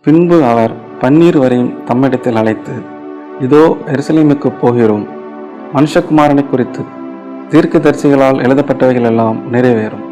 பின்பு அவர் பன்னீர் வரையும் தம்மிடத்தில் அழைத்து, இதோ எருசலேமுக்குப் போகிறோம், மனுஷகுமாரனைக் குறித்து தீர்க்கதரிசிகளால் எழுதப்பட்டவைகள் எல்லாம் நிறைவேறும்.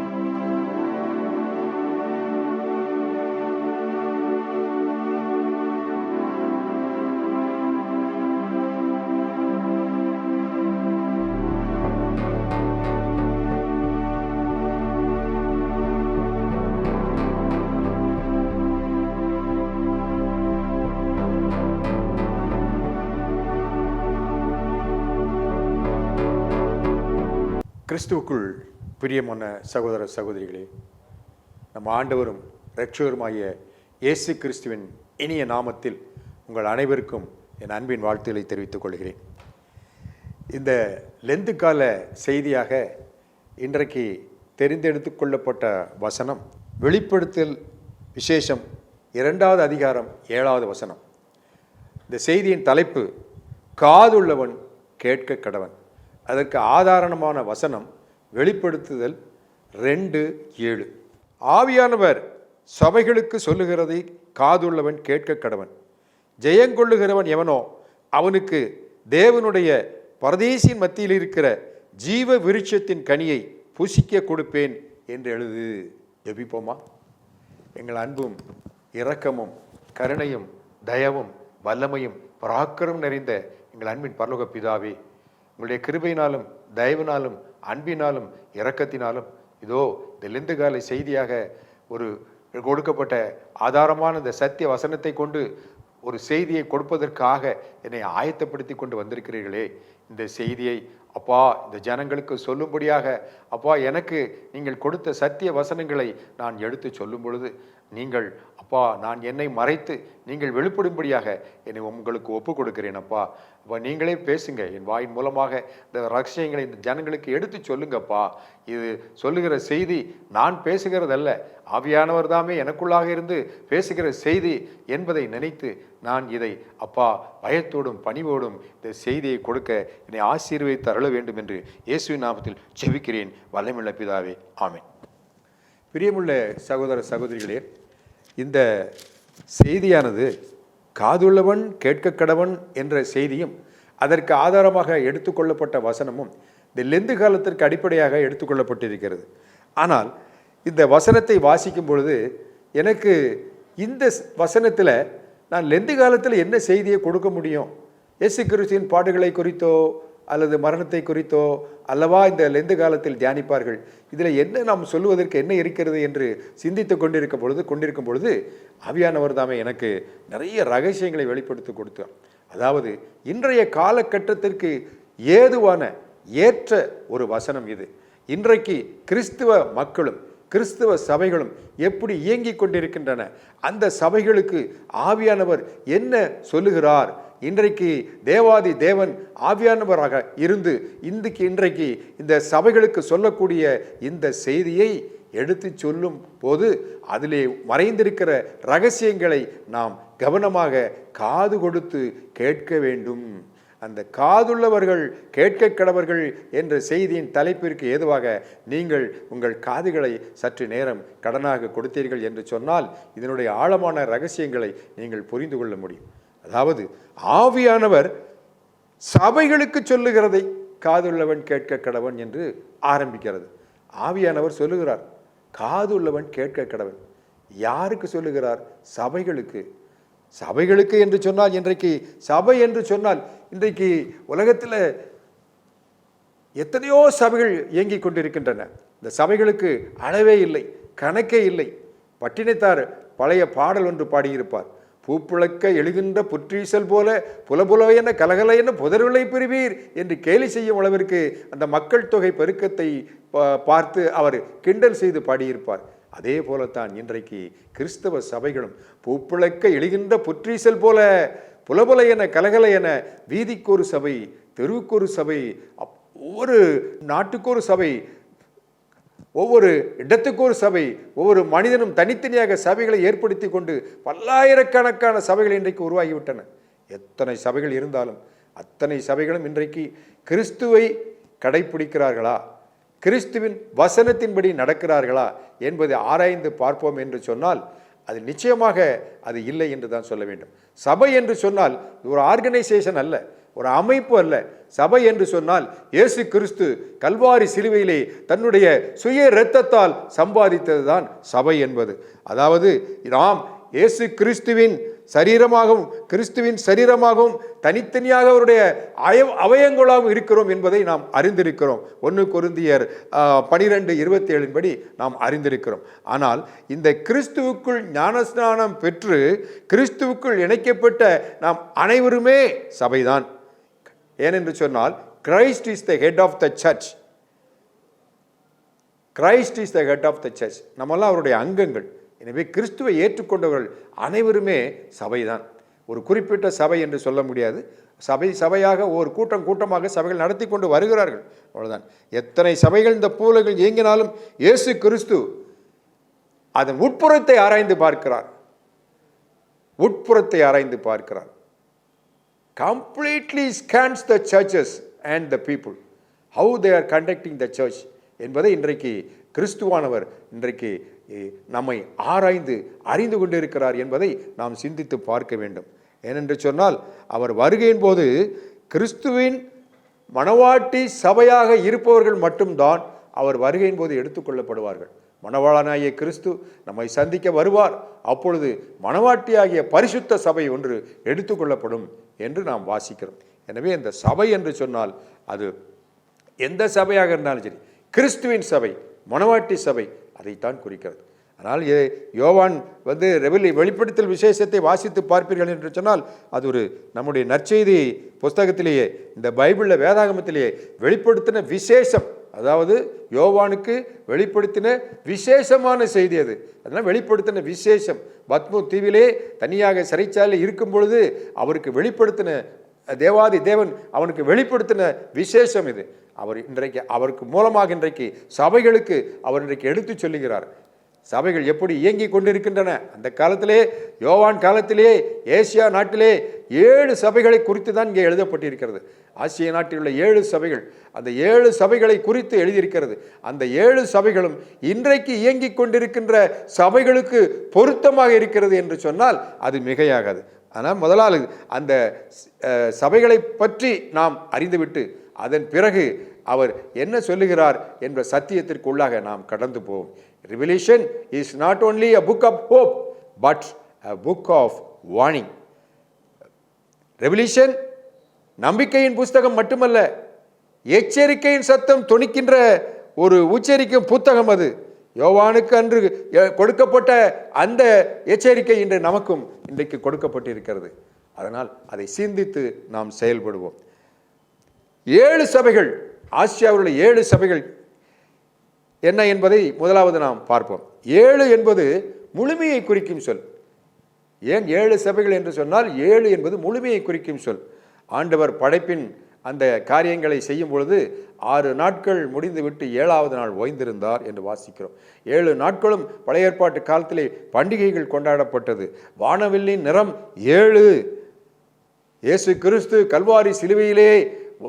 கிறிஸ்துவுக்குள் பிரியமான சகோதர சகோதரிகளே, நம் ஆண்டவரும் இரட்சகருமாகிய இயேசு கிறிஸ்துவின் இனிய நாமத்தில் உங்கள் அனைவருக்கும் என் அன்பின் வாழ்த்துக்களை தெரிவித்துக் கொள்கிறேன். இந்த லெந்து கால செய்தியாக இன்றைக்கு தெரிந்தெடுத்து கொள்ளப்பட்ட வசனம் வெளிப்படுத்தல் விசேஷம் 2வது அதிகாரம் 7வது வசனம். இந்த செய்தியின் தலைப்பு காதுள்ளவன் கேட்க கடவன். அதற்கு ஆதாரமான வசனம் வெளிப்படுத்துதல் 2:7. ஆவியானவர் சபைகளுக்கு சொல்லுகிறதை காதுள்ளவன் கேட்க கடவன். ஜெயங்கொள்ளுகிறவன் எவனோ அவனுக்கு தேவனுடைய பரதேசின் மத்தியில் இருக்கிற ஜீவ விருட்சத்தின் கனியை புசிக்க கொடுப்பேன் என்று எழுது. ஜெபிப்போமா? எங்கள் அன்பும் இரக்கமும் கருணையும் தயவும் வல்லமையும் பராக்கிரமும் நிறைந்த எங்கள் அன்பின் பரலோக பிதாவே, உங்களுடைய கிருபையினாலும் தயவினாலும் அன்பினாலும் இரக்கத்தினாலும் இதோ இந்த லெந்து காலை செய்தியாக ஒரு கொடுக்கப்பட்ட ஆதாரமான இந்த சத்திய வசனத்தை கொண்டு ஒரு செய்தியை கொடுப்பதற்காக என்னை ஆயத்தப்படுத்தி கொண்டு வந்திருக்கிறீர்களே, இந்த செய்தியை அப்பா இந்த ஜனங்களுக்கு சொல்லும்படியாக அப்பா எனக்கு நீங்கள் கொடுத்த சத்திய வசனங்களை நான் எடுத்து சொல்லும் பொழுது நீங்கள் அப்பா நான் என்னை மறைத்து நீங்கள் வெளிப்படும்படியாக என்னை உங்களுக்கு ஒப்பு கொடுக்கிறேன். அப்பா அப்போ நீங்களே பேசுங்க, என் வாயின் மூலமாக இந்த ரகசியங்களை இந்த ஜனங்களுக்கு எடுத்து சொல்லுங்கப்பா. இது சொல்லுகிற செய்தி நான் பேசுகிறதல்ல, ஆவியானவர் தாமே எனக்குள்ளாக இருந்து பேசுகிற செய்தி என்பதை நினைத்து நான் இதை அப்பா பயத்தோடும் பணிவோடும் இந்த செய்தியை கொடுக்க என்னை ஆசீர்வதித்து அருள வேண்டும் என்று இயேசுவின் நாமத்தில் ஜெபிக்கிறேன் வல்லமையுள்ள பிதாவே, ஆமென். பிரியமுள்ள சகோதர சகோதரிகளே, இந்த செய்தியானது காதுள்ளவன் கேட்க கடவன் என்ற செய்தியும் அதற்கு ஆதாரமாக எடுத்துக்கொள்ளப்பட்ட வசனமும் இந்த லெந்து காலத்திற்கு அடிப்படையாக எடுத்துக்கொள்ளப்பட்டிருக்கிறது. ஆனால் இந்த வசனத்தை வாசிக்கும் பொழுது எனக்கு இந்த வசனத்தில் நான் லெந்து காலத்தில் என்ன செய்தியை கொடுக்க முடியும்? இயேசு கிறிஸ்துவின் பாடுகளை குறித்தோ அல்லது மரணத்தை குறித்தோ அல்லவா இந்த லெந்து காலத்தில் தியானிப்பார்கள். இதில் என்ன நாம் சொல்லுவதற்கு என்ன இருக்கிறது என்று சிந்தித்து கொண்டிருக்கும் பொழுது ஆவியானவர் தாமே எனக்கு நிறைய ரகசியங்களை வெளிப்படுத்தி கொடுத்தார். அதாவது இன்றைய காலகட்டத்திற்கு ஏதுவான ஏற்ற ஒரு வசனம் இது. இன்றைக்கு கிறிஸ்துவ மக்களும் கிறிஸ்துவ சபைகளும் எப்படி இயங்கிக் கொண்டிருக்கின்றன, அந்த சபைகளுக்கு ஆவியானவர் என்ன சொல்லுகிறார், இன்றைக்கு தேவாதி தேவன் ஆவியானவராக இருந்து இன்றைக்கு இந்த சபைகளுக்கு சொல்லக்கூடிய இந்த செய்தியை எடுத்து சொல்லும் போது அதிலே மறைந்திருக்கிற ரகசியங்களை நாம் கவனமாக காது கொடுத்து கேட்க வேண்டும். அந்த காதுள்ளவர்கள் கேட்க கடவர்கள் என்ற செய்தியின் தலைப்பிற்கு ஏதுவாக நீங்கள் உங்கள் காதுகளை சற்று நேரம் கடனாக கொடுத்தீர்கள் என்று சொன்னால் இதனுடைய ஆழமான ரகசியங்களை நீங்கள் புரிந்து கொள்ள முடியும். அதாவது ஆவியானவர் சபைகளுக்கு சொல்லுகிறதை காதுள்ளவன் கேட்க கடவன் என்று ஆரம்பிக்கிறது. ஆவியானவர் சொல்லுகிறார், காதுள்ளவன் கேட்க கடவன். யாருக்கு சொல்லுகிறார்? சபைகளுக்கு. சபைகளுக்கு என்று சொன்னால் இன்றைக்கு சபை என்று சொன்னால் இன்றைக்கு உலகத்தில் எத்தனையோ சபைகள் இயங்கிக் கொண்டிருக்கின்றன. இந்த சபைகளுக்கு அளவே இல்லை, கணக்கே இல்லை. பட்டினத்தார் பழைய பாடல் ஒன்று பாடியிருப்பார். பூப்புழக்க எழுகின்ற புற்றீசல் போல புலபுலவையென கலகலையென புதர்விளை பெறுவீர் என்று கேலி செய்யும் அளவிற்கு அந்த மக்கள் தொகை பெருக்கத்தை பார்த்து அவர் கிண்டல் செய்து பாடியிருப்பார். அதே போலத்தான் இன்றைக்கு கிறிஸ்தவ சபைகளும் பூப்புழக்க எழுகின்ற புற்றீசல் போல புலபுல என கலகலை என வீதிக்கு ஒரு சபை, தெருவுக்கு ஒரு சபை, ஒவ்வொரு நாட்டுக்கு ஒரு சபை, ஒவ்வொரு இடத்துக்கு ஒரு சபை, ஒவ்வொரு மனிதனும் தனித்தனியாக சபைகளை ஏற்படுத்தி கொண்டு பல்லாயிரக்கணக்கான சபைகள் இன்றைக்கு உருவாகிவிட்டன. எத்தனை சபைகள் இருந்தாலும் அத்தனை சபைகளும் இன்றைக்கு கிறிஸ்துவை கடைப்பிடிக்கிறார்களா, கிறிஸ்துவின் வசனத்தின்படி நடக்கிறார்களா என்பதை ஆராய்ந்து பார்ப்போம் என்று சொன்னால் அது நிச்சயமாக அது இல்லை என்று தான் சொல்ல வேண்டும். சபை என்று சொன்னால் ஒரு ஆர்கனைசேஷன் அல்ல, ஒரு அமைப்பு அல்ல. சபை என்று சொன்னால் இயேசு கிறிஸ்து கல்வாரி சிலுவையிலே தன்னுடைய சுய இரத்தத்தால் சம்பாதித்தது தான் சபை என்பது. அதாவது நாம் இயேசு கிறிஸ்துவின் சரீரமாகவும் தனித்தனியாக அவருடைய அவயங்களாகவும் இருக்கிறோம் என்பதை நாம் அறிந்திருக்கிறோம். 1 கொரிந்தியர் 12:27 படி நாம் அறிந்திருக்கிறோம். ஆனால் இந்த கிறிஸ்துவுக்குள் ஞானஸ்நானம் பெற்று கிறிஸ்துவுக்குள் இணைக்கப்பட்ட நாம் அனைவருமே சபைதான். ஏனென்று சொன்னால் Christ is the head of the church. Christ is the head of the church. நம்மெல்லாம் அவருடைய அங்கங்கள். எனவே கிறிஸ்துவை ஏற்றுக்கொண்டவர்கள் அனைவருமே சபைதான். ஒரு குறிப்பிட்ட சபை என்று சொல்ல முடியாது. சபையாக ஒரு கூட்டமாக சபைகள் நடத்தி கொண்டு வருகிறார்கள், அவ்வளவுதான். எத்தனை சபைகள் இந்த பூலைகள் இயங்கினாலும் இயேசு கிறிஸ்து அதன் உட்புறத்தை ஆராய்ந்து பார்க்கிறார். Completely scans the churches and the people, how they are conducting the church என்பதை இன்றைக்கு கிறிஸ்துவானவர் இன்றைக்கு நம்மை ஆராய்ந்து அறிந்து கொண்டிருக்கிறார் என்பதை நாம் சிந்தித்து பார்க்க வேண்டும். ஏனென்று சொன்னால் அவர் வருகையின் போது கிறிஸ்துவின் மணவாட்டி சபையாக இருப்பவர்கள் மட்டும்தான் அவர் வருகையின் போது எடுத்துக்கொள்ளப்படுவார்கள். மணவாளனாகிய கிறிஸ்து நம்மை சந்திக்க வருவார். அப்பொழுது மணவாட்டியாகிய பரிசுத்த சபை ஒன்று எடுத்துக்கொள்ளப்படும் என்று நாம் வாசிக்கிறோம். எனவே இந்த சபை என்று சொன்னால் அது எந்த சபையாக இருந்தாலும் சரி, கிறிஸ்துவின் சபை, மணவாட்டி சபை, அதைத்தான் குறிக்கிறது. ஆனால் யோவான் வெளிப்படுத்தல் விசேஷத்தை வாசித்து பார்ப்பீர்கள் என்று சொன்னால் அது ஒரு நம்முடைய நற்செய்தி புஸ்தகத்திலேயே, இந்த பைபிளில் வேதாகமத்திலேயே வெளிப்படுத்தின விசேஷம். அதாவது யோவானுக்கு வெளிப்படுத்தின விசேஷமான செய்தி அது. அதனால் வெளிப்படுத்தின விசேஷம். பத்மு தீவிலே தனியாக சிறைச்சாலையில் இருக்கும் பொழுது அவருக்கு வெளிப்படுத்தின தேவாதி தேவன் அவனுக்கு வெளிப்படுத்தின விசேஷம் இது. அவருக்கு மூலமாக இன்றைக்கு சபைகளுக்கு அவர் இன்றைக்கு எடுத்து சொல்லுகிறார். சபைகள் எப்படி இயங்கி கொண்டிருக்கின்றன. அந்த காலத்திலே, யோவான் காலத்திலே, ஏசியா நாட்டிலே 7 சபைகளை குறித்து தான் இங்கே எழுதப்பட்டிருக்கிறது. ஆசிய நாட்டில் உள்ள 7 சபைகள், அந்த 7 சபைகளை குறித்து எழுதியிருக்கிறது. அந்த 7 சபைகளும் இன்றைக்கு இயங்கி கொண்டிருக்கின்ற சபைகளுக்கு பொருத்தமாக இருக்கிறது என்று சொன்னால் அது மிகையாகாது. ஆனால் முதலாவது அந்த சபைகளை பற்றி நாம் அறிந்துவிட்டு அதன் பிறகு அவர் என்ன சொல்லுகிறார் என்ற சத்தியத்திற்குள்ளாக நாம் கடந்து போவோம். Revelation is not only a book of hope but a book of warning. Revelation நம்பிக்கையின் புத்தகம் மட்டுமல்ல, எச்சரிக்கையின் சத்தம் தொனிக்கின்ற ஒரு உச்சரிக்கும் புத்தகம் அது. யோவானுக்கு அன்று கொடுக்கப்பட்ட அந்த எச்சரிக்கை இன்று நமக்கும் இன்றைக்கு கொடுக்கப்பட்டிருக்கிறது. அதனால் அதை சிந்தித்து நாம் செயல்படுவோம். 7 சபைகள், ஆசியாவில் 7 சபைகள் என்ன என்பதை முதலாவது நாம் பார்ப்போம். 7 என்பது முழுமையை குறிக்கும் சொல். ஏன் 7 சபைகள் என்று சொன்னால் 7 என்பது முழுமையை குறிக்கும் சொல். ஆண்டவர் படைப்பின் அந்த காரியங்களை செய்யும் பொழுது 6 நாட்கள் முடிந்துவிட்டு 7வது நாள் ஓய்ந்திருந்தார் என்று வாசிக்கிறோம். 7 நாட்களும் பழைய ஏற்பாட்டு காலத்திலே பண்டிகைகள் கொண்டாடப்பட்டது. வானவில்லின் நிறம் 7. இயேசு கிறிஸ்து கல்வாரி சிலுவையிலே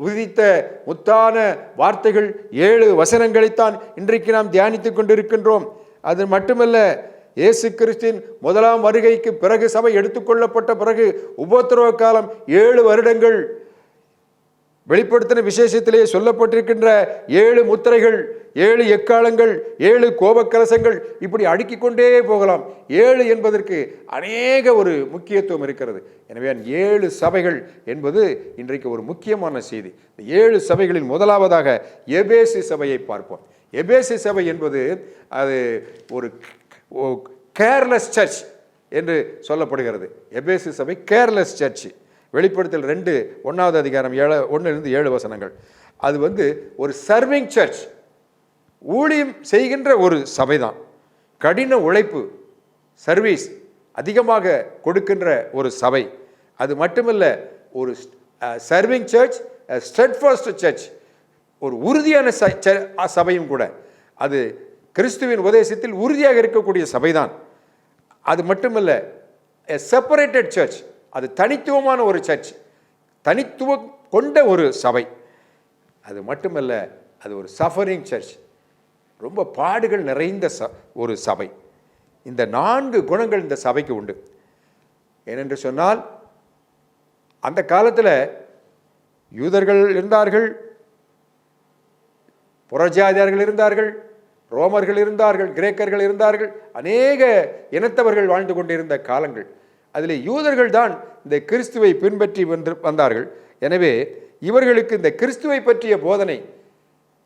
விதித்த முத்தான வார்த்தைகள் 7 வசனங்களைத்தான் இன்றைக்கு நாம் தியானித்துக் கொண்டிருக்கின்றோம். அது மட்டுமல்ல, இயேசு கிறிஸ்துவின் முதலாம் வருகைக்கு பிறகு சபை எடுத்துக்கொள்ளப்பட்ட பிறகு உபத்திரவ காலம் 7 வருடங்கள். வெளிப்படுத்தின விசேஷத்திலே சொல்லப்பட்டிருக்கின்ற 7 முத்திரைகள், 7 எக்காலங்கள், 7 கோபக்கலசங்கள், இப்படி அடுக்கிக் கொண்டே போகலாம். 7 என்பதற்கு அநேக ஒரு முக்கியத்துவம் இருக்கிறது. எனவே 7 சபைகள் என்பது இன்றைக்கு ஒரு முக்கியமான செய்தி. 7 சபைகளில் முதலாவதாக எபேசு சபையை பார்ப்போம். எபேசு சபை என்பது அது ஒரு கேர்லெஸ் சர்ச் என்று சொல்லப்படுகிறது. எபேசு சபை கேர்லெஸ் சர்ச். வெளிப்படுத்தல் 2:1 அதிகாரம் 1-7 வசனங்கள். அது ஒரு சர்விங் சர்ச், ஊழியம் செய்கின்ற ஒரு சபைதான். கடின உழைப்பு, சர்வீஸ் அதிகமாக கொடுக்கின்ற ஒரு சபை. அது மட்டுமல்ல, ஒரு சர்விங் சர்ச், ஸ்டெட்ஃபாஸ்ட் சர்ச், ஒரு உறுதியான சபையும் கூட. அது கிறிஸ்துவின் உபதேசத்தில் உறுதியாக இருக்கக்கூடிய சபைதான். அது மட்டுமல்ல, செப்பரேட்டட் சர்ச், அது தனித்துவமான ஒரு சர்ச், தனித்துவம் கொண்ட ஒரு சபை. அது மட்டுமல்ல, அது ஒரு சஃபரிங் சர்ச், ரொம்ப பாடுகள் நிறைந்த ஒரு சபை. இந்த 4 குணங்கள் இந்த சபைக்கு உண்டு. ஏனென்று சொன்னால், அந்த காலத்தில் யூதர்கள் இருந்தார்கள், புறஜாதியார்கள் இருந்தார்கள், ரோமர்கள் இருந்தார்கள், கிரேக்கர்கள் இருந்தார்கள், அநேக இனத்தவர்கள் வாழ்ந்து கொண்டிருந்த காலங்கள். அதில் யூதர்கள் தான் இந்த கிறிஸ்துவை பின்பற்றி வந்தார்கள். எனவே இவர்களுக்கு இந்த கிறிஸ்துவை பற்றிய போதனை,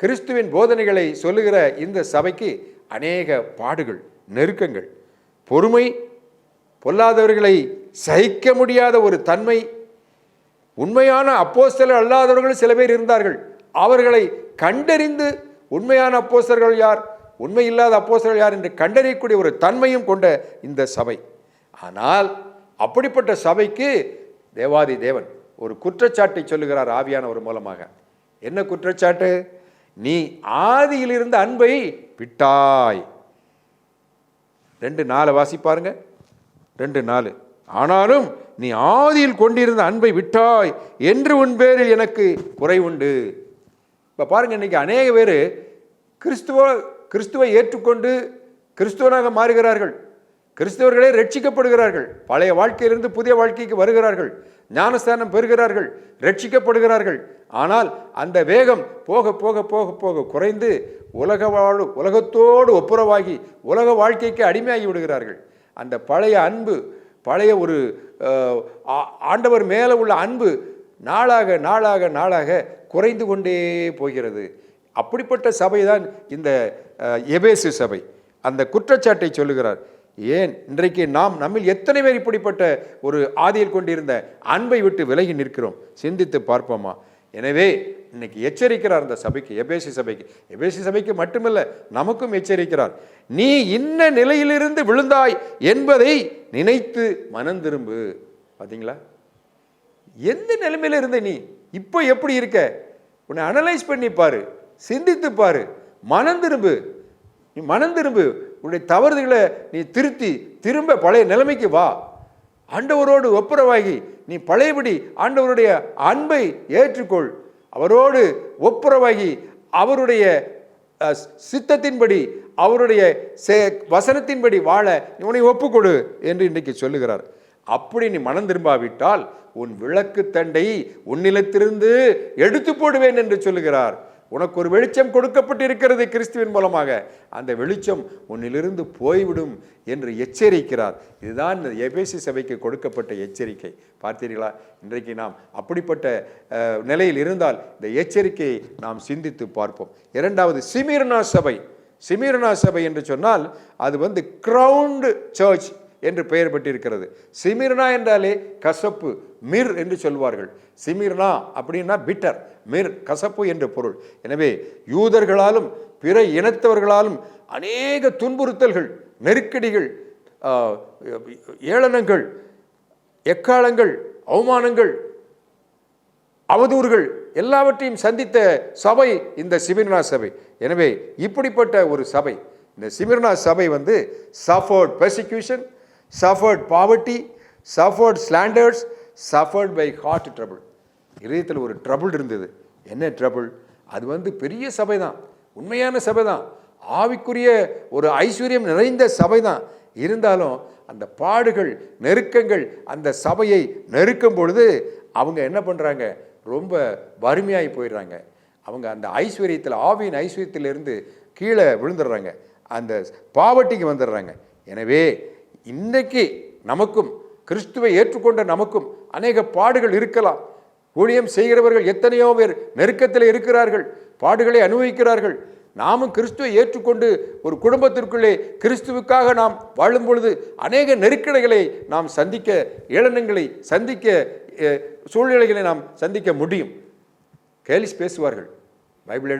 கிறிஸ்துவின் போதனைகளை சொல்லுகிற இந்த சபைக்கு அநேக பாடுகள், நெருக்கங்கள், பொறுமை, பொல்லாதவர்களை சகிக்க முடியாத ஒரு தன்மை. உண்மையான அப்போஸ்தலர் அல்லாதவர்கள் சில பேர் இருந்தார்கள். அவர்களை கண்டறிந்து உண்மையான அப்போஸ்தலர்கள் யார், உண்மை இல்லாத அப்போஸ்தலர்கள் யார் என்று கண்டறியக்கூடிய ஒரு தன்மையும் கொண்ட இந்த சபை. ஆனால் அப்படிப்பட்ட சபைக்கு தேவாதி தேவன் ஒரு குற்றச்சாட்டை சொல்லுகிறார் ஆவியானவர் மூலமாக. என்ன குற்றச்சாட்டு? நீ ஆதியில் இருந்த அன்பை விட்டாய். 2:4 வாசிப்பாருங்க. 2:4. ஆனாலும் நீ ஆதியில் கொண்டிருந்த அன்பை விட்டாய் என்று உன் பேரில் எனக்கு குறை உண்டு. இப்போ பாருங்க, இன்னைக்கு அநேக பேர் கிறிஸ்துவை ஏற்றுக்கொண்டு கிறிஸ்துவனாக மாறுகிறார்கள். கிறிஸ்தவர்களே ரட்சிக்கப்படுகிறார்கள். பழைய வாழ்க்கையிலிருந்து புதிய வாழ்க்கைக்கு வருகிறார்கள், ஞானஸ்தானம் பெறுகிறார்கள், ரட்சிக்கப்படுகிறார்கள். ஆனால் அந்த வேகம் போக போக போக போக குறைந்து உலகத்தோடு ஒப்புரவாகி உலக வாழ்க்கைக்கு அடிமையாகி விடுகிறார்கள். அந்த பழைய அன்பு, பழைய ஒரு ஆண்டவர் மேலே உள்ள அன்பு நாளாக நாளாக நாளாக குறைந்து கொண்டே போகிறது. அப்படிப்பட்ட சபை தான் இந்த எபேசு சபை. அந்த குற்றச்சாட்டை சொல்லுகிறார். ஏன் இன்றைக்கு நம்மில் எத்தனை பேர் இப்படிப்பட்ட ஒரு ஆதியில் கொண்டிருந்த அன்பை விட்டு விலகி நிற்கிறோம்? சிந்தித்து பார்ப்போமா? எனவே இன்னைக்கு எச்சரிக்கிறார் அந்த சபைக்கு, எபேசு சபைக்கு மட்டுமல்ல, நமக்கும் எச்சரிக்கிறார். நீ இன்ன நிலையிலிருந்து விழுந்தாய் என்பதை நினைத்து மனம் திரும்பு. பார்த்தீங்களா, எந்த நிலைமையில இருந்த நீ இப்போ எப்படி இருக்க? உன்னை அனலைஸ் பண்ணி பாரு, சிந்தித்து பாரு, மனம் திரும்பு. நீ மனம் திரும்பு, உன்னுடைய தவறுகளை நீ திருத்தி திரும்ப பழைய நிலைமைக்கு வா. ஆண்டவரோடு ஒப்புரவாகி நீ பழையபடி ஆண்டவருடைய அன்பை ஏற்றுக்கொள். அவரோடு ஒப்புரவாகி அவருடைய சித்தத்தின்படி, அவருடைய வசனத்தின்படி வாழ உன்னை ஒப்புக்கொடு என்று இன்றைக்கு சொல்லுகிறார். அப்படி நீ மனம் திரும்பாவிட்டால் உன் விளக்கு தண்டை உன்னிலத்திலிருந்து எடுத்து போடுவேன் என்று சொல்லுகிறார். உனக்கு ஒரு வெளிச்சம் கொடுக்கப்பட்டிருக்கிறது கிறிஸ்துவின் மூலமாக. அந்த வெளிச்சம் உன்னிலிருந்து போய்விடும் என்று எச்சரிக்கிறார். இதுதான் இந்த எபேசு சபைக்கு கொடுக்கப்பட்ட எச்சரிக்கை. பார்த்தீர்களா? இன்றைக்கு நாம் அப்படிப்பட்ட நிலையில் இருந்தால் இந்த எச்சரிக்கையை நாம் சிந்தித்து பார்ப்போம். இரண்டாவது, சிமிர்னா சபை. சிமிர்னா சபை என்று சொன்னால் அது கிரவுண்ட் சர்ச் என்று பெயர் பெற்றிருக்கிறது. சிமிர்னா என்றாலே கசப்பு, மிர் என்று சொல்வார்கள். சிமிர்னா அப்படின்னா பிட்டர், மிர் கசப்பு என்று பொருள். எனவே யூதர்களாலும் பிற இனத்தவர்களாலும் அநேக துன்புறுத்தல்கள், நெருக்கடிகள், ஏளனங்கள், எக்காலங்கள், அவமானங்கள், அவதூறுகள் எல்லாவற்றையும் சந்தித்த சபை இந்த சிமிர்னா சபை. எனவே இப்படிப்பட்ட ஒரு சபை, இந்த சிமிர்னா சபை suffered persecution, suffered poverty, suffered slanders, suffered by heart trouble. இதயத்தில் ஒரு ட்ரபிள் இருந்தது. என்ன ட்ரபிள்? அது பெரிய சபை தான், உண்மையான சபை தான், ஆவிக்குரிய ஒரு ஐஸ்வர்யம் நிறைந்த சபை தான். இருந்தாலும் அந்த பாடுகள், நெருக்கங்கள் அந்த சபையை நெருக்கும் பொழுது அவங்க என்ன பண்ணுறாங்க? ரொம்ப வறுமையாகி போயிடுறாங்க. அவங்க அந்த ஐஸ்வர்யத்தில், ஆவியின் ஐஸ்வர்யத்திலிருந்து கீழே விழுந்துடுறாங்க, அந்த பாவட்டிக்கு வந்துடுறாங்க. எனவே இன்றைக்கு நமக்கும், கிறிஸ்துவை ஏற்றுக்கொண்ட நமக்கும் அநேக பாடுகள் இருக்கலாம். ஊழியம் செய்கிறவர்கள் எத்தனையோ பேர் நெருக்கத்தில் இருக்கிறார்கள், பாடுகளை அனுபவிக்கிறார்கள். நாமும் கிறிஸ்துவை ஏற்றுக்கொண்டு ஒரு குடும்பத்திற்குள்ளே கிறிஸ்துவுக்காக நாம் வாழும் பொழுது அநேக நெருக்கடிகளை நாம் சந்திக்க, ஏளனங்களை சந்திக்க, சூழ்நிலைகளை நாம் சந்திக்க முடியும். கேலிஸ் பேசுவார்கள், பைபிள்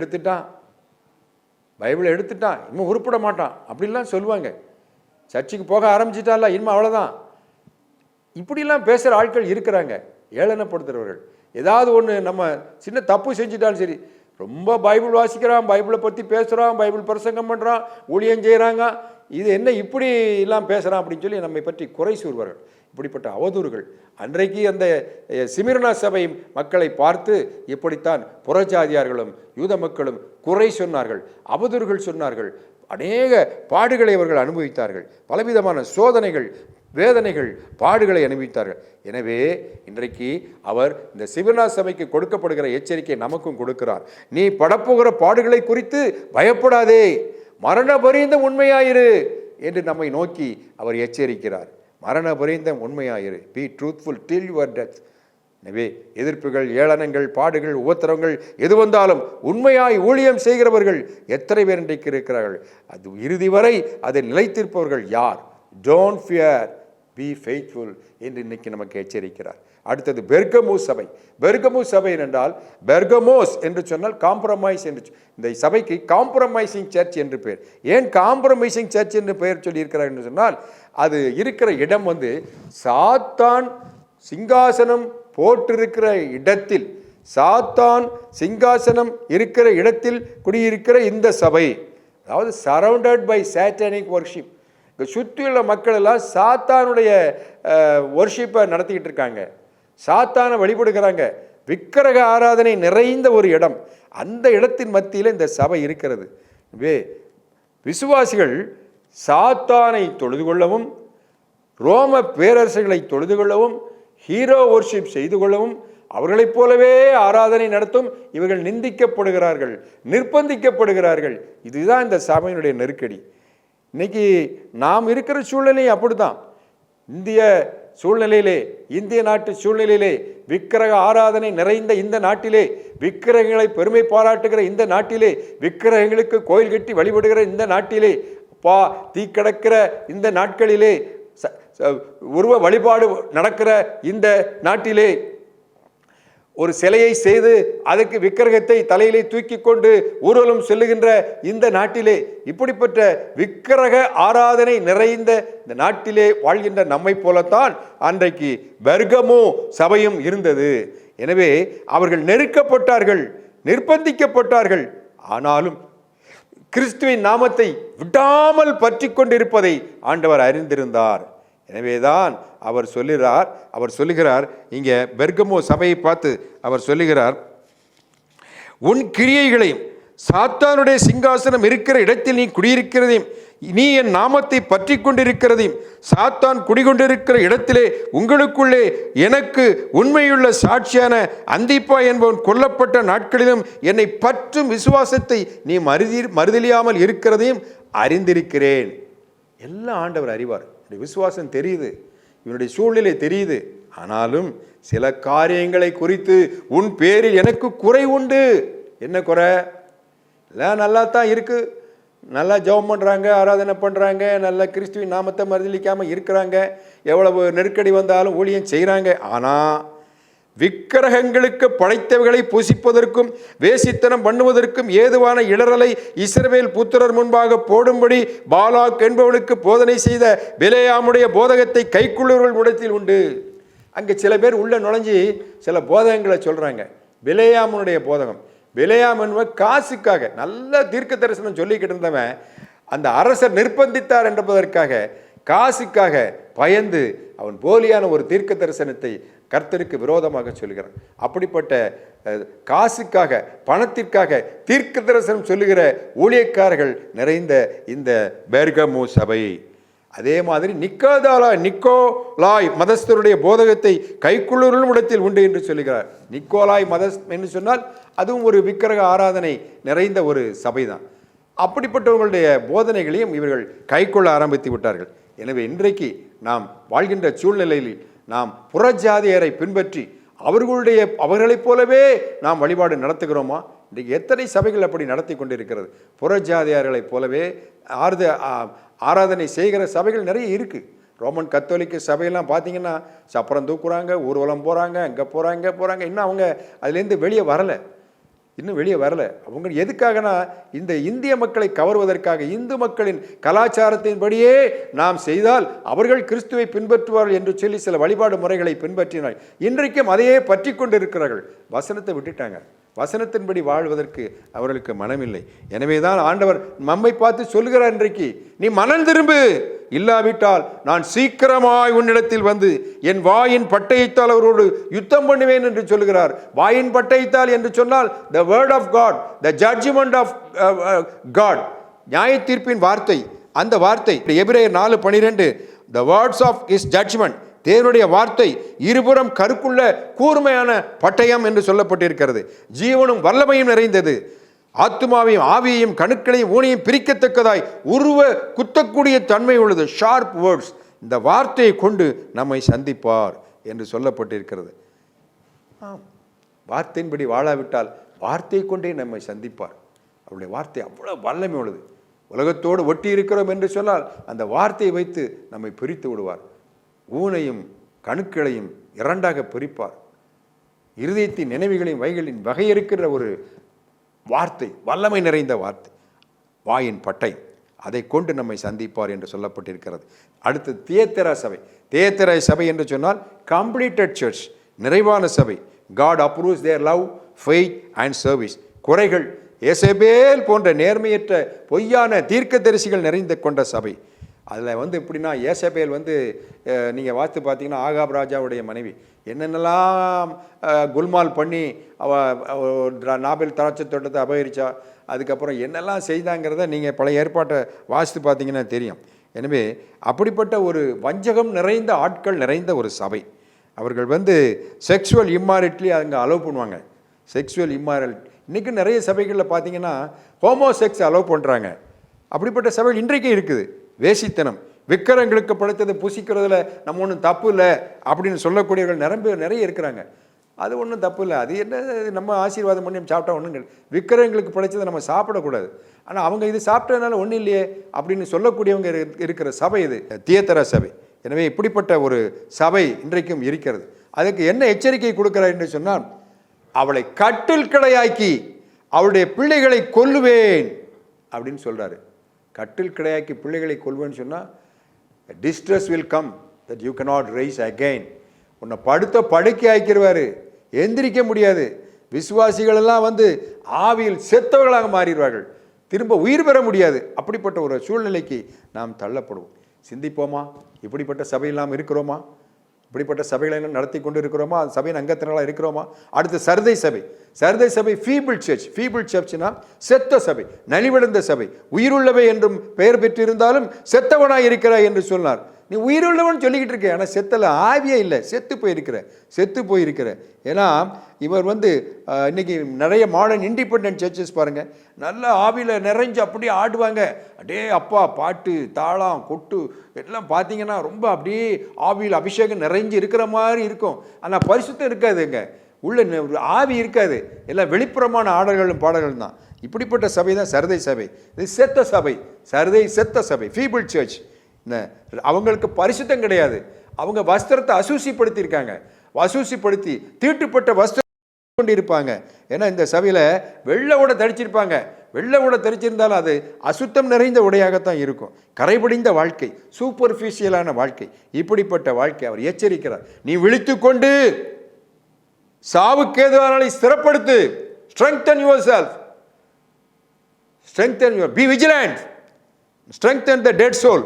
எடுத்துட்டான் இன்னும் உருப்பிட மாட்டான் அப்படிலாம் சொல்லுவாங்க. சர்ச்சுக்கு போக ஆரம்பிச்சிட்டால இனிமே அவ்வளோதான், இப்படிலாம் பேசுகிற ஆட்கள் இருக்கிறாங்க, ஏளனப்படுத்துகிறவர்கள். ஏதாவது ஒன்று நம்ம சின்ன தப்பு செஞ்சுட்டாலும் சரி, ரொம்ப பைபிள் வாசிக்கிறான், பைபிளை பற்றி பேசுகிறான், பைபிள் பிரசங்கம் பண்ணுறான், ஊழியம் செய்கிறாங்க, இது என்ன இப்படி எல்லாம் பேசுகிறான் அப்படின்னு சொல்லி நம்மை பற்றி குறை கூறுவார்கள். இப்படிப்பட்ட அவதூறுகள் அன்றைக்கு அந்த சிமிர்னா சபை மக்களை பார்த்து இப்படித்தான் புறஜாதியார்களும் யூத மக்களும் குறை சொன்னார்கள், அவதூறுகள் சொன்னார்கள். அநேக பாடுகளை அவர்கள் அனுபவித்தார்கள். பலவிதமான சோதனைகள், வேதனைகள், பாடுகளை அனுபவித்தார்கள். எனவே இன்றைக்கு அவர் இந்த சிவனா சபைக்கு கொடுக்கப்படுகிற எச்சரிக்கை நமக்கும் கொடுக்கிறார். நீ படப்போகிற பாடுகளை குறித்து பயப்படாதே, மரண பரியந்தம் உண்மையாயிரு என்று நம்மை நோக்கி அவர் எச்சரிக்கிறார். மரண பரியந்தம் உண்மையாயிரு, be truthful till your death. எனவே எதிர்ப்புகள், ஏளனங்கள், பாடுகள், உபத்திரவங்கள் எது வந்தாலும் உண்மையாய் ஊழியம் செய்கிறவர்கள் எத்தனை பேர் இன்றைக்கு இருக்கிறார்கள்? அது இறுதி வரை அதை நிலைத்திருப்பவர்கள் யார்? டோன்ட் ஃபியர், பி ஃபெய்த்ஃபுல் என்று இன்னைக்கு நமக்கு எச்சரிக்கிறார். அடுத்தது பெர்கமு சபை. பெர்கமு சபை என்றால், பெர்கமோஸ் என்று சொன்னால் காம்ப்ரமைஸ் என்று, இந்த சபைக்கு காம்ப்ரமைசிங் சர்ச் என்று பெயர். ஏன் காம்ப்ரமைசிங் சர்ச் என்று பெயர் சொல்லி இருக்கிறார் என்று சொன்னால், அது இருக்கிற இடம் சாத்தான் சிங்காசனம் போட்டிருக்கிற இடத்தில், சாத்தான் சிங்காசனம் இருக்கிற இடத்தில் குடியிருக்கிற இந்த சபை, அதாவது சரவுண்டட் பை சாட்டானிக் வர்ஷிப். சுற்றியுள்ள மக்கள் எல்லாம் சாத்தானுடைய வர்ஷிப்பை நடத்திக்கிட்டு இருக்காங்க, சாத்தானை வழிபடுகிறாங்க. விக்கிரக ஆராதனை நிறைந்த ஒரு இடம், அந்த இடத்தின் மத்தியில் இந்த சபை இருக்கிறது. விசுவாசிகள் சாத்தானை தொழுது கொள்ளவும், ரோம பேரரசுகளை தொழுது கொள்ளவும், ஹீரோ வர்ஷிப் செய்து கொள்ளவும், அவர்களைப் போலவே ஆராதனை நடத்தும் இவர்கள் நிந்திக்கப்படுகிறார்கள், நிர்பந்திக்கப்படுகிறார்கள். இதுதான் இந்த சபையினுடைய நெருக்கடி. இன்னைக்கு நாம் இருக்கிற சூழ்நிலை அப்படித்தான். இந்திய சூழ்நிலையிலே, இந்திய நாட்டு சூழ்நிலையிலே, விக்கிரக ஆராதனை நிறைந்த இந்த நாட்டிலே, விக்கிரகங்களை பெருமை பாராட்டுகிற இந்த நாட்டிலே, விக்கிரகங்களுக்கு கோயில் கட்டி வழிபடுகிற இந்த நாட்டிலே, தீ கிடக்கிற இந்த நாட்களிலே, உருவ வழிபாடு நடக்கிற இந்த நாட்டிலே, ஒரு சிலையை செய்து அதற்கு விக்கிரகத்தை தலையிலே தூக்கி கொண்டு ஊர்வலம் செல்லுகின்ற இந்த நாட்டிலே, இப்படிப்பட்ட விக்கிரக ஆராதனை நிறைந்த இந்த நாட்டிலே வாழ்கின்ற நம்மை போலத்தான் அன்றைக்கு பெர்கமு சபையும் இருந்தது. எனவே அவர்கள் நெருக்கப்பட்டார்கள், நிர்பந்திக்கப்பட்டார்கள். ஆனாலும் கிறிஸ்துவின் நாமத்தை விடாமல் பற்றி கொண்டிருப்பதை ஆண்டவர் அறிந்திருந்தார். எனவேதான் அவர் சொல்லுகிறார் இங்கே பெர்கமு சபையை பார்த்து அவர் சொல்லுகிறார், உன் கிரியைகளையும் சாத்தானுடைய சிங்காசனம் இருக்கிற இடத்தில் நீ குடியிருக்கிறதையும், நீ என் நாமத்தை பற்றி கொண்டிருக்கிறதையும், சாத்தான் குடிகொண்டிருக்கிற இடத்திலே உங்களுக்குள்ளே எனக்கு உண்மையுள்ள சாட்சியான அந்திப்பா என்பவன் கொல்லப்பட்ட நாட்களிலும் என்னை பற்றும் விசுவாசத்தை நீ மறுதலியாமல் இருக்கிறதையும் அறிந்திருக்கிறேன். எல்லாம் ஆண்டவர் அறிவார். விசுவாசம் தெரியுது, இவனுடைய சூழ்நிலை தெரியுது. ஆனாலும் சில காரியங்களை குறித்து உன் பேரில் எனக்கு குறை உண்டு. என்ன குறை? எல்லாம் நல்லா தான் இருக்கு, நல்லா ஜெபம் பண்ணுறாங்க, ஆராதனை பண்ணுறாங்க, நல்ல கிறிஸ்துவின் நாமத்தை மறுதலிக்காமல் இருக்கிறாங்க, எவ்வளவு நெருக்கடி வந்தாலும் ஊழியம் செய்கிறாங்க. ஆனால் விக்கிரகங்களுக்கு படைத்தவைகளை புசிப்பதற்கும் வேசித்தனம் பண்ணுவதற்கும் ஏதுவான இடரலை இஸ்ரவேல் புத்திரர் முன்பாக போடும்படி பாலாக் என்பவனுக்கு போதனை செய்த பிலேயாமுடைய போதகத்தை கைக்குள்ளவர்கள் இடத்தில் உண்டு. அங்கே சில பேர் உள்ள நுழைஞ்சி சில போதகங்களை சொல்கிறாங்க. பிலேயாமுடைய போதகம், பிலேயாம் என்பவர் காசுக்காக நல்ல தீர்க்க தரிசனம் சொல்லிக்கிட்டு இருந்தவன், அந்த அரசர் நிர்பந்தித்தார் என்பதற்காக, காசுக்காக பயந்து அவன் போலியான ஒரு தீர்க்க தரிசனத்தை கர்த்தருக்கு விரோதமாக சொல்கிறான். அப்படிப்பட்ட காசுக்காக, பணத்திற்காக தீர்க்க தரிசனம் சொல்லுகிற ஊழியக்காரர்கள் நிறைந்த இந்த பெர்கமு சபை. அதே மாதிரி நிக்கோலாய் மதஸ்தருடைய போதகத்தை கைக்குள்ளும் இடத்தில் உண்டு என்று சொல்லுகிறார். நிக்கோலாய் மதஸ் என்று சொன்னால் அதுவும் ஒரு விக்கிரக ஆராதனை நிறைந்த ஒரு சபைதான். அப்படிப்பட்டவர்களுடைய போதனைகளையும் இவர்கள் கைக்கொள்ள ஆரம்பித்து விட்டார்கள். எனவே இன்றைக்கு நாம் வாழ்கின்ற சூழ்நிலையில் நாம் புறஜாதியரை பின்பற்றி அவர்களைப் போலவே நாம் வழிபாடு நடத்துகிறோமா? இன்றைக்கு எத்தனை சபைகள் அப்படி நடத்தி கொண்டிருக்கிறது? புறஜாதியார்களைப் போலவே ஆராதனை செய்கிற சபைகள் நிறைய இருக்குது. ரோமன் கத்தோலிக்க சபையெல்லாம் பார்த்தீங்கன்னா சப்பரம் தூக்குறாங்க, ஊர்வலம் போகிறாங்க, அங்கே போகிறாங்க. இன்னும் அவங்க அதுலேருந்து வெளியே வரலை. அவங்க எதுக்காகனா இந்த இந்திய மக்களை கவர்வதற்காக, இந்து மக்களின் கலாச்சாரத்தின்படியே நாம் செய்தால் அவர்கள் கிறிஸ்துவை பின்பற்றுவார்கள் என்று சொல்லி சில வழிபாடு முறைகளை பின்பற்றினார். இன்றைக்கும் அதையே பற்றி கொண்டு இருக்கிறார்கள். வசனத்தை விட்டுட்டாங்க. வசனத்தின்படி வாழ்வதற்கு அவர்களுக்கு மனமில்லை. எனவே தான் ஆண்டவர் நம்மை பார்த்து சொல்கிறார், இன்றைக்கு நீ மனம் திரும்பு, இல்லாவிட்டால் நான் சீக்கிரமாய் உன்னிடத்தில் வந்து என் வாயின் பட்டயத்தால் அவரோடு யுத்தம் பண்ணுவேன் என்று சொல்கிறார். வாயின் பட்டயத்தால் என்று சொன்னால் the word of God, the judgment of God, நியாய தீர்ப்பின் வார்த்தை, அந்த வார்த்தை எபிரேயர் 4:12 the words of his judgment, தேவனுடைய வார்த்தை இருபுறம் கருக்குள்ள கூர்மையான பட்டயம் என்று சொல்லப்பட்டிருக்கிறது. ஜீவனும் வல்லமையும் நிறைந்தது, ஆத்துமாவையும் ஆவியையும் கணுக்களையும் ஊனையும் பிரிக்கத்தக்கதாய் உருவ குத்தக்கூடிய தன்மை உள்ளது. ஷார்ப் வேர்ட்ஸ், இந்த வார்த்தையை கொண்டு நம்மை சந்திப்பார் என்று சொல்லப்பட்டிருக்கிறது. வார்த்தையின்படி வாழாவிட்டால் வார்த்தை கொண்டே நம்மை சந்திப்பார். அவருடைய வார்த்தை அவ்வளோ வல்லமை உள்ளது. உலகத்தோடு ஒட்டி இருக்கிறோம் என்று சொன்னால் அந்த வார்த்தையை வைத்து நம்மை பிரித்து விடுவார். ஊனையும் கணுக்களையும் இரண்டாக பிரிப்பார். இருதயத்தின் நினைவுகளையும் வைகளின் வகையறுக்கிற ஒரு வார்த்தை, வல்லமை நிறைந்த வார்த்தை, வாயின் பட்டை, அதை கொண்டு நம்மை சந்திப்பார் என்று சொல்லப்பட்டிருக்கிறது. அடுத்து தியேத்தரா சபை. தியேத்தரா சபை என்று சொன்னால் கம்ப்ளீட்டட் சர்ச், நிறைவான சபை. God approves their love, faith and service. குறைகள், ஏசபேல் போன்ற நேர்மையற்ற பொய்யான தீர்க்கதரிசிகள் நிறைந்து கொண்ட சபை. அதில் எப்படின்னா, ஏசபேல் நீங்கள் வாஸ்து பார்த்தீங்கன்னா ஆகாப் ராஜாவுடைய மனைவி என்னென்னலாம் குல்மால் பண்ணி நாபேல் திராட்சை தோட்டத்தை அபகரிச்சா, அதுக்கப்புறம் என்னெல்லாம் செய்தாங்கிறத நீங்கள் பழைய ஏற்பாட்டை வாஸ்து பார்த்தீங்கன்னா தெரியும். எனவே அப்படிப்பட்ட ஒரு வஞ்சகம் நிறைந்த ஆட்கள் நிறைந்த ஒரு சபை. அவர்கள் செக்ஷுவல் இம்மாரிட்டி அங்கே அலோவ் பண்ணுவாங்க. செக்ஷுவல் இம்மாரல் இன்றைக்கி நிறைய சபைகளில் பார்த்தீங்கன்னா ஹோமோசெக்ஸ் அலோவ் பண்ணுறாங்க. அப்படிப்பட்ட சபைகள் இன்றைக்கும் இருக்குது. வேசித்தனம், விக்கிரகங்களுக்கு படைத்ததை புசிக்கிறதுல நம்ம ஒன்றும் தப்பு இல்லை அப்படின்னு சொல்லக்கூடியவர்கள் நிறைய இருக்கிறாங்க. அது ஒன்றும் தப்பு இல்லை, அது என்ன நம்ம ஆசீர்வாதம் பண்ணி சாப்பிட்டா ஒன்றுங்கள். விக்கிரகங்களுக்கு படைத்ததை நம்ம சாப்பிடக்கூடாது, ஆனால் அவங்க இது சாப்பிட்டதுனால ஒன்றும் இல்லையே அப்படின்னு சொல்லக்கூடியவங்க இருக்கிற சபை இது தியேத்தரா சபை. எனவே இப்படிப்பட்ட ஒரு சபை இன்றைக்கும் இருக்கிறது. அதுக்கு என்ன எச்சரிக்கை கொடுக்கிறார் என்று சொன்னால், அவளை கட்டில் கடையாக்கி அவளுடைய பிள்ளைகளை கொல்லுவேன் அப்படின்னு சொல்கிறாரு. கட்டில் கிடையாக்கி பிள்ளைகளை கொல்வேன்னு சொன்னால் distress will come that you cannot rice again. உன்னை படுக்கை ஆக்கிடுவார், எந்திரிக்க முடியாது. விசுவாசிகளெல்லாம் ஆவியில் செத்தவர்களாக மாறிடுவார்கள், திரும்ப உயிர் பெற முடியாது. அப்படிப்பட்ட ஒரு சூழ்நிலைக்கு நாம் தள்ளப்படுவோம். சிந்திப்போமா? இப்படிப்பட்ட சபையெல்லாம் இருக்கிறோமா? இப்படிப்பட்ட சபைகளை நடத்தி கொண்டு இருக்கிறோமா? அந்த சபையின் அங்கத்தினர்களாக இருக்கிறோமா? அடுத்து சர்தை சபை. சர்தை சபை ஃபீபிள் சர்ச். ஃபீபிள் சர்ச்னா செத்த சபை, நலிவடைந்த சபை. உயிருள்ளவை என்றும் பெயர் பெற்றிருந்தாலும் செத்தவனாய் இருக்கிறாய் என்று சொன்னார். நீ உயிருள்ளவன் சொல்லிக்கிட்டு இருக்க, ஆனால் செத்தல, ஆவியே இல்லை, செத்து போயிருக்கிற. ஏன்னா இவர் இன்னைக்கு நிறைய மாடர்ன் இண்டிபெண்டன்ட் சர்ச்சஸ் பாருங்கள், நல்ல ஆவியில் நிறைஞ்சு அப்படியே ஆடுவாங்க. அப்படியே அப்பா பாட்டு தாளம் கொட்டு எல்லாம் பார்த்தீங்கன்னா ரொம்ப அப்படியே ஆவியில் அபிஷேகம் நிறைஞ்சு இருக்கிற மாதிரி இருக்கும். ஆனால் பரிசுத்தம் இருக்காதுங்க, உள்ள ஆவி இருக்காது. எல்லாம் வெளிப்புறமான ஆடல்களும் பாடல்கள் தான். இப்படிப்பட்ட சபை தான் சர்தை சபை. இது செத்த சபை, சர்தை செத்த சபை, ஃபீபிள் சர்ச். அவங்களுக்கு பரிசுத்தம் கிடையாது. அவங்க வஸ்திரத்தை அசூசிப்படுத்தியிருக்காங்க, அசூசிப்படுத்தி தீட்டுப்பட்ட வஸ்திரம் கொண்டு இருப்பாங்க. ஏன்னா இந்த சபையில் வெள்ளை உடை தரிச்சிருப்பாங்க. வெள்ளை உடை தரிச்சிருந்தாலும் அது அசுத்தம் நிறைந்த உடையாகத்தான் இருக்கும். கரைபடிந்த வாழ்க்கை, சூப்பர்ஃபிஷியலான வாழ்க்கை. இப்படிப்பட்ட வாழ்க்கை அவர் எச்சரிக்கிறார். நீ விழித்துக்கொண்டு சாவுக்கு ஏதுவானாலை ஸ்திரப்படுத்து. strengthen yourself, be vigilant, strengthen the dead soul.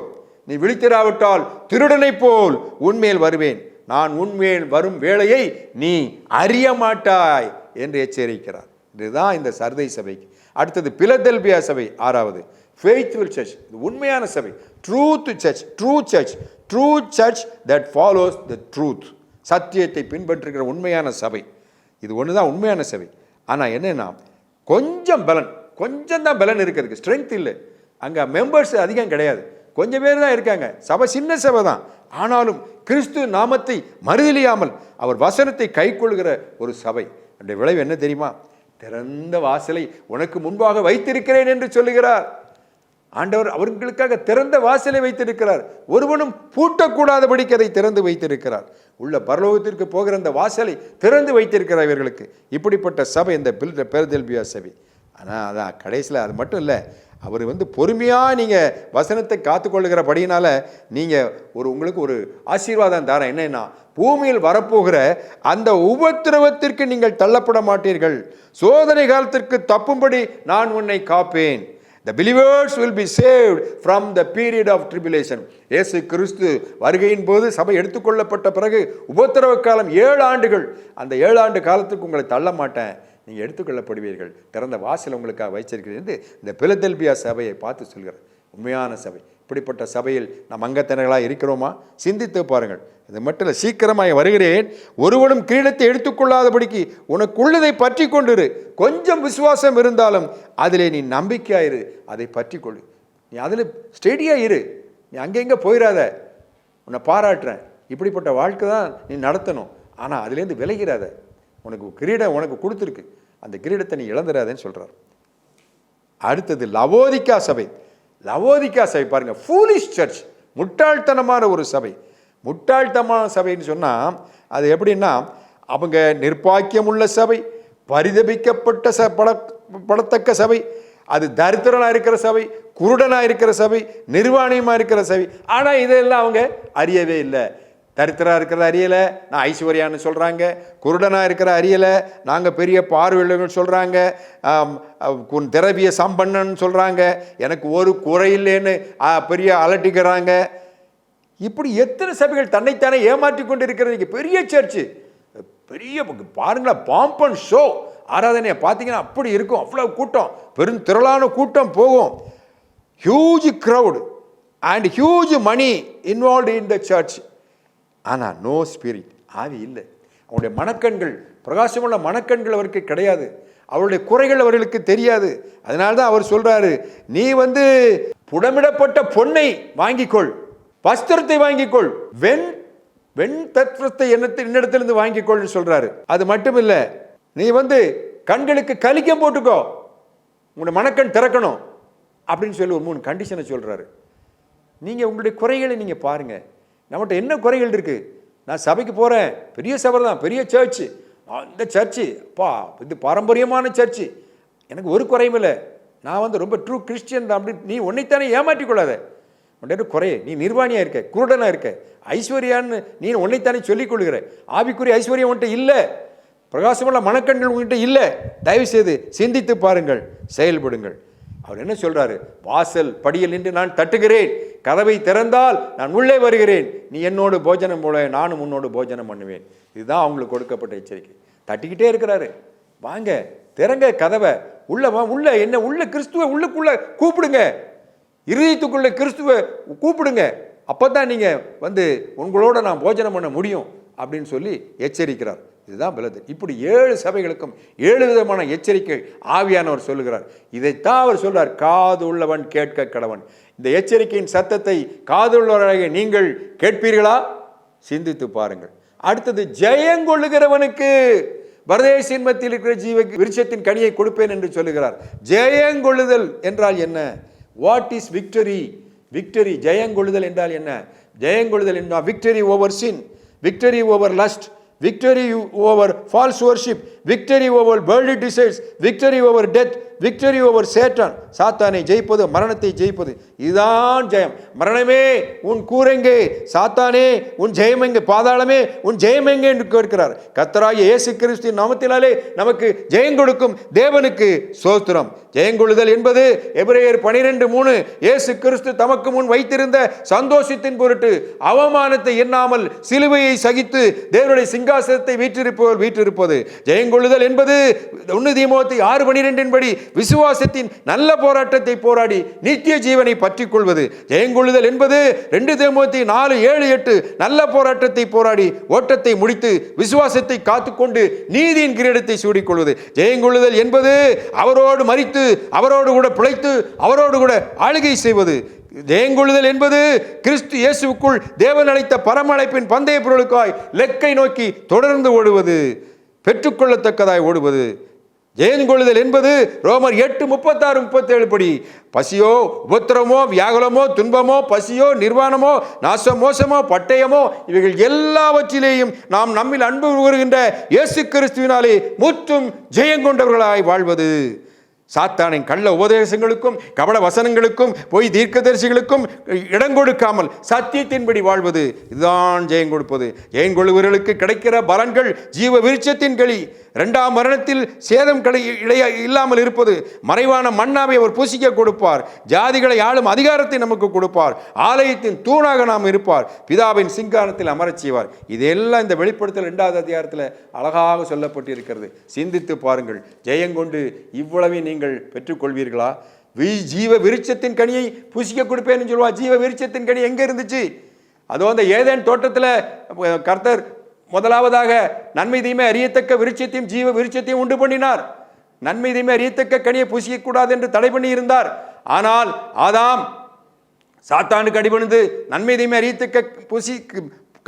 நீ விழித்திராவிட்டால் திருடனை போல் உன்மேல் வருவேன், நான் உன்மேல் வரும் வேளையை நீ அறிய மாட்டாய் என்று எச்சரிக்கிறார். இதுதான் இந்த சர்தை சபைக்கு. அடுத்தது பிலதெல்பியா சபை, 6வது ஃபெய்த்ஃபுல் சர்ச். உண்மையான சபை, truth church, true church that follows the truth. சத்தியத்தை பின்பற்றுகிற உண்மையான சபை. இது ஒன்று தான் உண்மையான சபை. ஆனால் என்னென்னா கொஞ்சம் தான் பலன் இருக்கிறதுக்கு, ஸ்ட்ரென்த் இல்லை. அங்கே மெம்பர்ஸ் அதிகம் கிடையாது, கொஞ்சம் பேர் தான் இருக்காங்க. சபை சின்ன சபை தான், ஆனாலும் கிறிஸ்து நாமத்தை மறுதலியாமல் அவர் வசனத்தை கை கொள்கிற ஒரு சபை. அந்த விளைவு என்ன தெரியுமா? திறந்த வாசலை உனக்கு முன்பாக வைத்திருக்கிறேன் என்று சொல்லுகிறார் ஆண்டவர். அவர்களுக்காக திறந்த வாசலை வைத்திருக்கிறார், ஒருவனும் பூட்டக்கூடாதபடிக்கு அதை திறந்து வைத்திருக்கிறார். உள்ள பரலோகத்திற்கு போகிற அந்த வாசலை திறந்து வைத்திருக்கிறார் இவர்களுக்கு. இப்படிப்பட்ட சபை இந்த பிலதெல்பியா சபை. ஆனால் அதான் கடைசியில் அது மட்டும் இல்லை, அவர் பொறுமையாக நீங்கள் வசனத்தை காத்துக்கொள்ளுகிறபடியினால நீங்கள் உங்களுக்கு ஒரு ஆசீர்வாதம் தர. என்னன்னா, பூமியில் வரப்போகிற அந்த உபத்திரவத்திற்கு நீங்கள் தள்ளப்பட மாட்டீர்கள். சோதனை காலத்திற்கு தப்பும்படி நான் உன்னை காப்பேன். The believers will be saved from the period of tribulation. இயேசு கிறிஸ்து வருகையின் போது சபை எடுத்துக்கொள்ளப்பட்ட பிறகு உபத்திரவ காலம் 7 ஆண்டுகள். அந்த 7 ஆண்டு காலத்துக்கு உங்களை தள்ள மாட்டேன். நீங்கள் எடுத்துக்கொள்ளப்படுவீர்கள். திறந்த வாசல் உங்களுக்காக வைச்சிருக்கிறது என்று இந்த பிலதெல்பியா சபையை பார்த்து சொல்கிறார். உண்மையான சபை. இப்படிப்பட்ட சபையில் நாம் அங்கத்தினர்களாக இருக்கிறோமா? சிந்தித்து பாருங்கள். இது மட்டும் இல்லை, சீக்கிரமாக வருகிறேன், ஒருவனும் கிரீடத்தை எடுத்துக்கொள்ளாதபடிக்கு உனக்கு உள்ளதை பற்றி கொண்டிரு. கொஞ்சம் விசுவாசம் இருந்தாலும் அதிலே நீ நம்பிக்கையாயிரு, அதை பற்றி கொள்ளு. நீ அதில் ஸ்டெடியாக இரு, நீ அங்கெங்கே போயிடாத. உன்னை பாராட்டுறேன், இப்படிப்பட்ட வாழ்க்கை தான் நீ நடத்தணும். ஆனால் அதுலேருந்து விலகிறாத. உனக்கு கிரீடம் உனக்கு கொடுத்துருக்கு, அந்த கிரீடத்தை நீ இழந்துடாதேன்னு சொல்கிறார். அடுத்தது லவோதிக்கா சபை. லவோதிக்கா சபை பாருங்கள், ஃபூலிஷ் சர்ச், முட்டாள்தனமான ஒரு சபை. முட்டாள்தனமான சபைன்னு சொன்னால் அது எப்படின்னா, அவங்க நிர்பாக்கியமுள்ள சபை, பரிதபிக்கப்பட்ட படத்தக்க சபை, அது தரித்திரனாக இருக்கிற சபை, குருடனாக இருக்கிற சபை, நிர்வாணியமாக இருக்கிற சபை. ஆனால் இதெல்லாம் அவங்க அறியவே இல்லை. தரித்திரா இருக்கிற அறியலை, நான் ஐஸ்வர்யான்னு சொல்கிறாங்க. குருடனாக இருக்கிற அறியலை, நாங்கள் பெரிய பார்வையுள்ளவர்கள் சொல்கிறாங்க. திரவிய சம்பன்னன்னு சொல்கிறாங்க. எனக்கு ஒரு குறையில்லைன்னு பெரிய அலட்டிக்கிறாங்க. இப்படி எத்தனை சபைகள் தன்னைத்தானே ஏமாற்றி கொண்டு இருக்கிறது. பெரிய சர்ச்சு, பெரிய பாருங்களா, பாம்பன் ஷோ ஆராதனையை பார்த்தீங்கன்னா அப்படி இருக்கும். அவ்வளோ கூட்டம், பெருந்திரளான கூட்டம் போகும். Huge crowd and huge money involved in the church. ஆனால் நோ ஸ்பிரிட், ஆவி இல்லை. அவருடைய மனக்கண்கள், பிரகாசமுள்ள மனக்கண்கள் அவருக்கு கிடையாது. அவருடைய குறைகள் அவர்களுக்கு தெரியாது. அதனால தான் அவர் சொல்றாரு, நீ புடமிடப்பட்ட பொன்னை வாங்கிக்கொள், வஸ்திரத்தை வாங்கிக்கொள், வெண் தத்வத்தை என்னிடத்திலிருந்து வாங்கிக்கொள்னு சொல்றாரு. அது மட்டும் இல்லை, நீ கண்களுக்கு கலிக்கம் போட்டுக்கோ, உங்களுடைய மனக்கண் திறக்கணும் அப்படின்னு சொல்லி ஒரு 3 கண்டிஷனை சொல்றாரு. நீங்கள் உங்களுடைய குறைகளை நீங்கள் பாருங்கள். நம்மகிட்ட என்ன குறைகள் இருக்குது? நான் சபைக்கு போகிறேன், பெரிய சபை தான், பெரிய சர்ச்சு, இந்த சர்ச்சு அப்பா இது பாரம்பரியமான சர்ச்சு, எனக்கு ஒரு குறையும் இல்லை, நான் ரொம்ப ட்ரூ கிறிஸ்டியன் தான் அப்படின்னு நீ உன்னைத்தானே ஏமாற்றி கொள்ளாத. உன்ன குறைய, நீ நிர்வாணியாக இருக்க, குருடனாக இருக்க, ஐஸ்வர்யான்னு நீ உன்னைத்தானே சொல்லிக் கொள்கிற. ஆவிக்குரிய ஐஸ்வர்யம் உன்கிட்ட இல்லை, பிரகாசமுள்ள மனக்கண்கள் உங்கள்கிட்ட இல்லை. தயவு செய்து சிந்தித்து பாருங்கள், செயல்படுங்கள். அவர் என்ன சொல்றாரு? வாசல் படியில் நின்று நான் தட்டுகிறேன், கதவை திறந்தால் நான் உள்ளே வருகிறேன், நீ என்னோடு போஜனம் போல நானும் உன்னோடு போஜனம் பண்ணுவேன். இதுதான் அவங்களுக்கு கொடுக்கப்பட்ட எச்சரிக்கை. தட்டிக்கிட்டே இருக்கிறாரு, வாங்க திறங்க கதவை, உள்ள உள்ள என்ன உள்ள கிறிஸ்துவ உள்ளுக்குள்ள கூப்பிடுங்க, இருதயத்துக்குள்ள கிறிஸ்துவ கூப்பிடுங்க, அப்பதான் நீங்க உங்களோட நான் போஜனம் பண்ண முடியும் அப்படின்னு சொல்லி எச்சரிக்கிறார். இதுதான் பலது. இப்படி 7 சபைகளுக்கும் 7 விதமான எச்சரிக்கை ஆவியானவர் சொல்லுகிறார். இதைத்தான் அவர் சொல்றார், காது உள்ளவன் கேட்க கடவன். இந்த எச்சரிக்கையின் சத்தத்தை காதுள்ளவராக நீங்கள் கேட்பீர்களா? சிந்தித்து பாருங்கள். அடுத்தது, ஜெயங்கொள்ளுகிறவனுக்கு பரதேசின் மத்தியில் இருக்கிற ஜீவ விருட்சத்தின் கனியை கொடுப்பேன் என்று சொல்லுகிறார். ஜெயங்கொள்ளுதல் என்றால் என்ன? What is victory? விக்டரி, ஜெயங்கொள்ளுதல் என்றால் என்ன? ஜெயங்கொள்ளுதல் என்றால் victory over sin, victory over lust, victory over false worship, victory over worldly desires, victory over death, victory over Satan. சாத்தானை ஜெயிப்பது, மரணத்தை ஜெயிப்பது, இதுதான் ஜெயம். மரணமே உன் கூரெங்கே, சாத்தானே உன் ஜெயம் எங்கே, பாதாளமே உன் ஜெயம் எங்கே என்று கேட்கிறார். கர்த்தராகிய இயேசு கிறிஸ்துவின் நாமத்தினாலே நமக்கு ஜெயம் கொடுக்கும் தேவனுக்கு ஸ்தோத்திரம். ஜெயங்கொள்ளுதல் என்பது எபிரேயர் 12:3, இயேசு கிறிஸ்து தமக்கு முன் வைத்திருந்த சந்தோஷத்தின் பொருட்டு அவமானத்தை எண்ணாமல் சிலுவையை சகித்து தேவனுடைய சிங்காசனத்தை வீற்றிருப்பது. ஜெயங்கொள்ளுதல் என்பது 1 தீமோத்தேயு 6:12 படி விசுவாசத்தின் நல்ல போராட்டத்தை போராடி நித்திய ஜீவனை பற்றி கொள்வது. ஜெயங்கொள்ளுதல் என்பது 2 தீமோத்தேயு 4:7-8 நல்ல போராட்டத்தை போராடி ஓட்டத்தை முடித்து விசுவாசத்தை காத்துக்கொண்டு நீதியின் கிரீடத்தை சூடிக்கொள்வது. ஜெயங்கொள்ளுதல் என்பது அவரோடு மரித்து அவரோடு கூட பிழைத்து அவரோடு கூட ஆளுகை செய்வது. ஜெயங்கொள்ளுதல் என்பது கிறிஸ்து இயேசுவுக்குள் தேவன் அளித்த பரமழைப்பின் பந்தய பொருளுக்காய் லெக்கை நோக்கி தொடர்ந்து ஓடுவது, பெற்றுக்கொள்ளத்தக்கதாய் ஓடுவது. ஜெயங்கொள்ளுதல் என்பது ரோமர் 8:36-37 படி பசியோ உபத்திரமோ வியாகுலமோ துன்பமோ பசியோ நிர்வாணமோ நாச மோசமோ பட்டயமோ இவைகள் எல்லாவற்றிலேயும் நாம் நம்மில் அன்பு கூறுகின்ற இயேசு கிறிஸ்துவினாலே முற்றும் ஜெயங்கொண்டவர்களாய் வாழ்வது. சாத்தானின் கள்ள உபதேசங்களுக்கும் கபட வசனங்களுக்கும் பொய் தீர்க்கதரிசிகளுக்கும் இடம் கொடுக்காமல் சத்தியத்தின்படி வாழ்வது, இதுதான் ஜெயம் கொடுப்பது. ஜெயம் கொள்ளுவர்களுக்கு கிடைக்கிற பலன்கள் ஜீவ விருட்சத்தின் களி, இரண்டாம் மரணத்தில் சேதம் இல்லாமல் இருப்பது. மறைவான மன்னாவை அவர் புசிக்க கொடுப்பார். ஜாதிகளை ஆளும் அதிகாரத்தை நமக்கு கொடுப்பார். ஆலயத்தின் தூணாக நாம் இருப்பார். பிதாவின் சிங்காரத்தில் அமரச் செய்வார். இதெல்லாம் இந்த வெளிப்படுத்தல் 2வது அதிகாரத்தில் அழகாக சொல்லப்பட்டிருக்கிறது. சிந்தித்து பாருங்கள். ஜெயங்கொண்டு இவ்வளவை நீங்கள் பெற்றுக்கொள்வீர்களா? ஜீவ விருட்சத்தின் கனியை புசிக்க கொடுப்பேன்னு சொல்லுவா. ஜீவ விருட்சத்தின் கனி எங்க இருந்துச்சு? அதோ அந்த ஏதேன் தோட்டத்தில் கர்த்தர் முதலாவதாக நன்மை தீமை அறியத்தக்க விருட்சத்தையும் ஜீவ விருட்சத்தையும் உண்டு பண்ணினார். நன்மை தீமை அறியத்தக்க கனியை புசிக்கக்கூடாது என்று தடை பண்ணி இருந்தார். ஆனால் ஆதாம் சாத்தானுக்கு அடிபணிந்து நன்மை தீமை அறியத்தக்க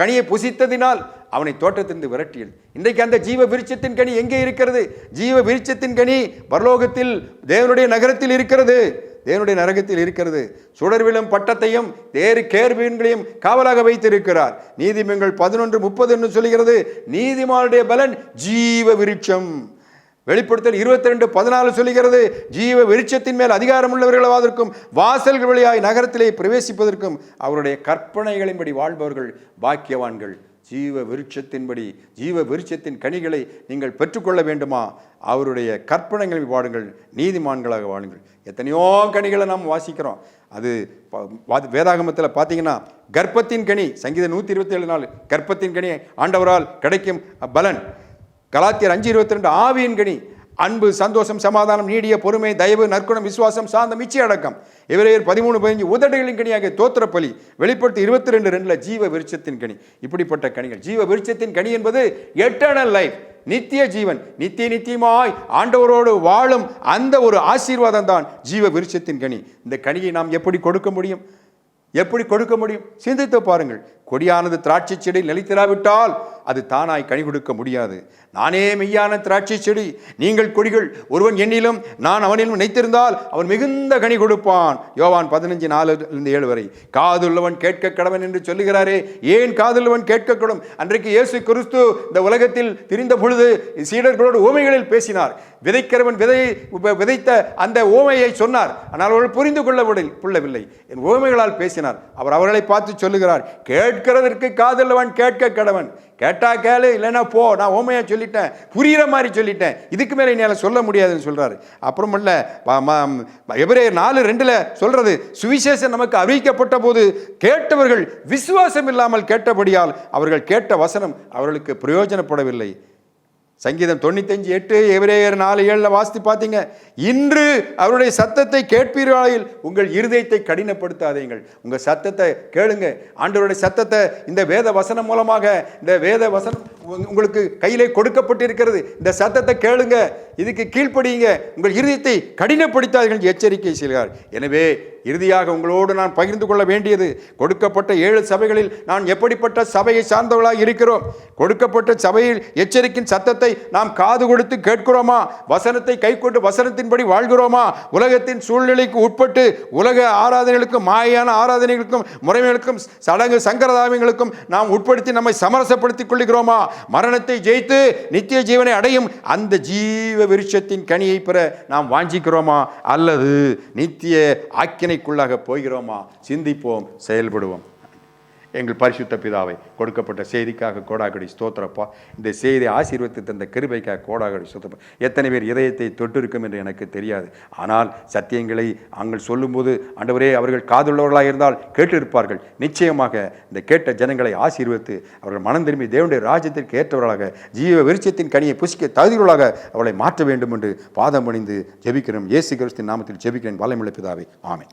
கனியை புசித்ததினால் அவனை தோட்டத்திலிருந்து விரட்டியது. இன்றைக்கு அந்த ஜீவ விருட்சத்தின் கனி எங்கே இருக்கிறது? ஜீவ விருட்சத்தின் கனி பரலோகத்தில் தேவனுடைய நகரத்தில் இருக்கிறது. தேவனுடைய நரகத்தில் இருக்கிறது. சுடர்விழும் பட்டத்தையும் வேறு கேர்வீன்களையும் காவலாக வைத்திருக்கிறார். நீதிமொழிகள் 11:30 சொல்லுகிறது, நீதிமானுடைய பலன் ஜீவ விருட்சம். வெளிப்படுத்தல் 22:14 சொல்லுகிறது, ஜீவ விருட்சத்தின் மேல் அதிகாரம் உள்ளவர்களாவதற்கும் வாசல்கள் வழியாய் நகரத்திலே பிரவேசிப்பதற்கும் அவருடைய கற்பனைகளின்படி வாழ்பவர்கள் பாக்கியவான்கள். ஜீவ விருட்சத்தின்படி, ஜீவ விருட்சத்தின் கனிகளை நீங்கள் பெற்றுக்கொள்ள வேண்டுமா? அவருடைய கற்பனைகளை வாடுங்கள், நீதிமான்களாக வாழுங்கள். எத்தனையோ கனிகளை நாம் வாசிக்கிறோம். அது வேதாகமத்தில் பார்த்தீங்கன்னா கர்ப்பத்தின் கனி, சங்கீதம் 127 கர்ப்பத்தின் கனி ஆண்டவரால் கிடைக்கும் பலன். கலாத்தியர் 5:22 ஆவியின் கனி, அன்பு, சந்தோஷம், சமாதானம், நீடிய பொறுமை, தயவு, நற்குணம், விசுவாசம், சாந்தம், இச்சை அடக்கம். எபிரேயர் 13:15 உதடுகளின் கனியாக தோத்திர பலி. வெளிப்படுத்தி 22:2 ஜீவ விருட்சத்தின் கனி. இப்படிப்பட்ட கனிகள். ஜீவ விருட்சத்தின் கனி என்பது எட்டர்னல் லைஃப், நித்திய ஜீவன். நித்தியமாய் ஆண்டவரோடு வாழும் அந்த ஒரு ஆசீர்வாதம் தான் ஜீவ விருட்சத்தின் கனி. இந்த கனியை நாம் எப்படி கொடுக்க முடியும்? எப்படி கொடுக்க முடியும்? சிந்தித்து பாருங்கள். கொடியானது திராட்சை செடி நிலைத்திராவிட்டால் அது தானாய் கனி கொடுக்க முடியாது. நானே மெய்யான திராட்சை செடி, நீங்கள் கொடிகள். ஒருவன் என்னிலும் நான் அவனிலும் நினைத்திருந்தால் அவன் மிகுந்த கனி கொடுப்பான். யோவான் 15:4-7 வரை. காதுள்ளவன் கேட்க கடவன் என்று சொல்லுகிறாரே, ஏன் காதுள்ளவன் கேட்கக்கூடும்? அன்றைக்கு இயேசு கிறிஸ்து இந்த உலகத்தில் திரிந்த பொழுது சீடர்களோடு ஓமைகளில் பேசினார். விதைக்கிறவன் விதைத்த அந்த ஓமையை சொன்னார். ஆனால் அவர்கள் புரிந்து கொள்ளவில்லை. என் ஓமைகளால் பேசினார். அவர் அவர்களை பார்த்து சொல்லுகிறார், கேட்கிறதற்கு காதுள்ளவன் கேட்க கடவன். கேட்டா கேளு, இல்லைன்னா போ. நான் ஓமையா சொல்லிட்டேன், புரிகிற மாதிரி சொல்லிட்டேன், இதுக்கு மேலே என்னால் சொல்ல முடியாதுன்னு சொல்றாரு. அப்புறமல்ல எபிரேயர் 4:2 சொல்றது, சுவிசேஷம் நமக்கு அறிவிக்கப்பட்ட போது கேட்டவர்கள் விசுவாசம் இல்லாமல் கேட்டபடியால் அவர்கள் கேட்ட வசனம் அவர்களுக்கு பிரயோஜனப்படவில்லை. சங்கீதம் 95:8 எபிரேயர் 4:7 வாசித்து பார்த்தீங்க. இன்று அவருடைய சத்தத்தை கேட்பீர்களாயில் உங்கள் இருதயத்தை கடினப்படுத்தாதீங்கள். உங்க சத்தத்தை கேளுங்க. ஆண்டவருடைய சத்தத்தை இந்த வேத வசனம் மூலமாக, இந்த வேத வசனம் உங்களுக்கு கையிலே கொடுக்கப்பட்டிருக்கிறது. இந்த சத்தத்தை கேளுங்க, இதுக்கு கீழ்ப்படியுங்க, உங்கள் இருதயத்தை கடினப்படுத்தாதீர்கள் எச்சரிக்கை செய்கிறார். எனவே இறுதியாக உங்களோடு நான் பகிர்ந்து கொள்ள வேண்டியது, கொடுக்கப்பட்ட 7 சபைகளில் நான் எப்படிப்பட்ட சபையை சார்ந்தவர்களாக இருக்கிறோம்? கொடுக்கப்பட்ட சபையில் எச்சரிக்கையின் சத்தத்தை நாம் காது கொடுத்து கேட்கிறோமா? வசனத்தை கை கொண்டு வசனத்தின்படி வாழ்கிறோமா? உலகத்தின் சூழ்நிலைக்கு உட்பட்டு உலக ஆராதனைகளுக்கும் மாயான ஆராதனைகளுக்கும் முறைமைகளுக்கும் சடங்கு சங்கரதாமியங்களுக்கும் நாம் உட்படுத்தி நம்மை சமரசப்படுத்திக் கொள்கிறோமா? மரணத்தை ஜெயித்து நித்திய ஜீவனை அடையும் அந்த ஜீவ விருட்சத்தின் கனியை பெற நாம் வாஞ்சிக்கிறோமா? அல்லது நித்திய ஆக்கினைக்குள்ளாக போகிறோமா? சிந்திப்போம், செயல்படுவோம். எங்கள் பரிசுத்த பிதாவை, கொடுக்கப்பட்ட செய்திக்காக கோடாகடி ஸ்தோத்திரப்பா. இந்த செய்தியை ஆசீர்வதித்து தந்த கிருபைக்காக கோடாகடி ஸ்தோத்திரப்பா. எத்தனை பேர் இதயத்தை தொட்டிருக்கும் என்று எனக்கு தெரியாது. ஆனால் சத்தியங்களை நாங்கள் சொல்லும்போது ஆண்டவரே, அவர்கள் காதுள்ளவர்களாக இருந்தால் கேட்டிருப்பார்கள். நிச்சயமாக இந்த கேட்ட ஜனங்களை ஆசீர்வதித்து அவர்கள் மனம் திரும்பி தேவனுடைய ராஜ்யத்திற்கு ஏற்றவர்களாக, ஜீவ விருட்சத்தின் கனியை புசிக்க தகுதியுள்ளவர்களாக அவளை மாற்ற வேண்டும் என்று பாதம் பணிந்து ஜெபிக்கிறோம். இயேசு கிறிஸ்துவின் நாமத்தில் ஜெபிக்கிறேன். வல்லமையுள்ள பிதாவே, ஆமென்.